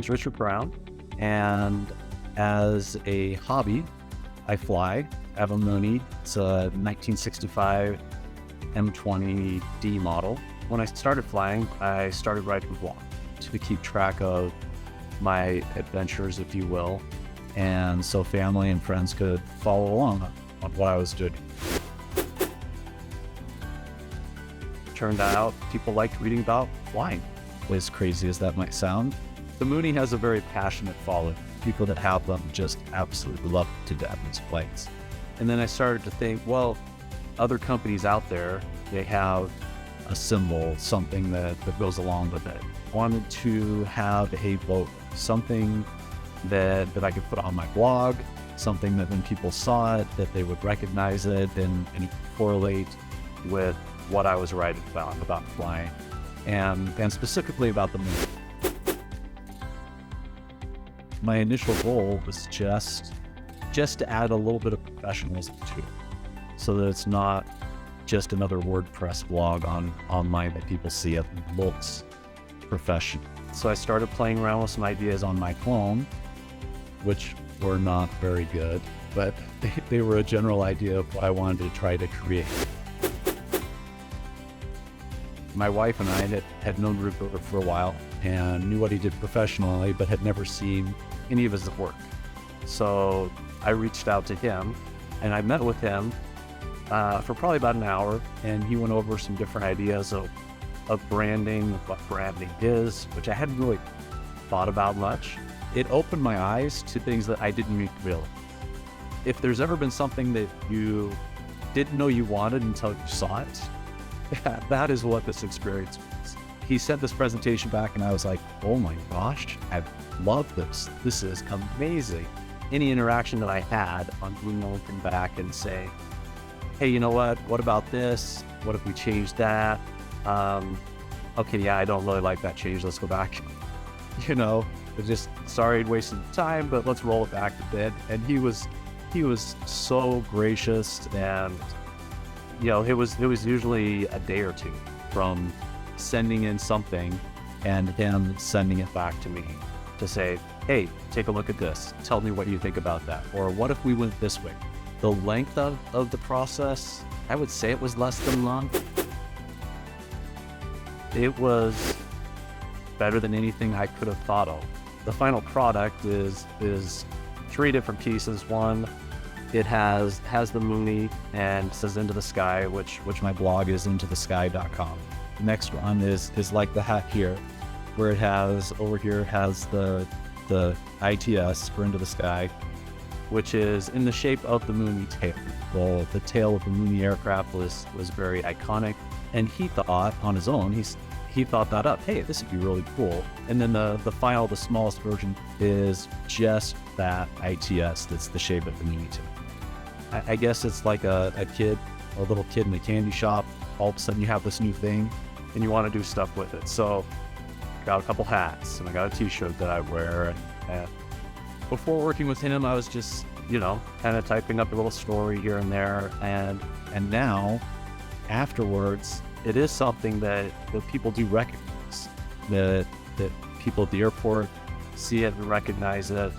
name's Richard Brown, and as a hobby, I fly. I have a Mooney. It's a 1965 M20D model. When I started flying, I started writing a blog to keep track of my adventures, if you will, and so family and friends could follow along on what I was doing. Turned out people liked reading about flying. As crazy as that might sound, the Mooney has a very passionate following. People that have them just absolutely love to death these planes. And then I started to think, well, other companies out there, they have a symbol, something that goes along with it. I wanted to have a logo, something that I could put on my blog, something that when people saw it, that they would recognize it and correlate with what I was writing about flying, and specifically about the Mooney. My initial goal was just to add a little bit of professionalism to it, so that it's not just another WordPress blog online that people see. It looks professional. So I started playing around with some ideas on my phone, which were not very good, but they were a general idea of what I wanted to try to create. My wife and I had known Rupert for a while and knew what he did professionally, but had never seen any of his work. So I reached out to him, and I met with him for probably about an hour, and he went over some different ideas of branding, what branding is, which I hadn't really thought about much. It opened my eyes to things that I didn't realize. If there's ever been something that you didn't know you wanted until you saw it, that is what this experience was. He sent this presentation back and I was like, oh my gosh, I love this. This is amazing. Any interaction that I had on being able to come back and say, hey, you know what about this? What if we change that? Okay, yeah, I don't really like that change. Let's go back. Just sorry, wasting time, but let's roll it back a bit. And he was so gracious, and it was usually a day or two from sending in something and him sending it back to me to say, hey, take a look at this. Tell me what you think about that. Or what if we went this way? The length of the process, I would say it was less than a month. It was better than anything I could have thought of. The final product is 3 different pieces. One, it has the Mooney and says Into the Sky, which my blog is intothesky.com. The next one is like the hat here, where it has over here has the ITS for Into the Sky, which is in the shape of the Mooney tail. Well, the tail of the Mooney aircraft was very iconic, and he thought on his own, he thought that up. Hey, this would be really cool. And then the smallest version is just that ITS that's the shape of the Mooney tail. I guess it's like a little kid in a candy shop. All of a sudden you have this new thing and you want to do stuff with it. So I got a couple hats and I got a t-shirt that I wear. And before working with him, I was just, kind of typing up a little story here and there. And now, afterwards, it is something that people do recognize, that people at the airport see it and recognize it.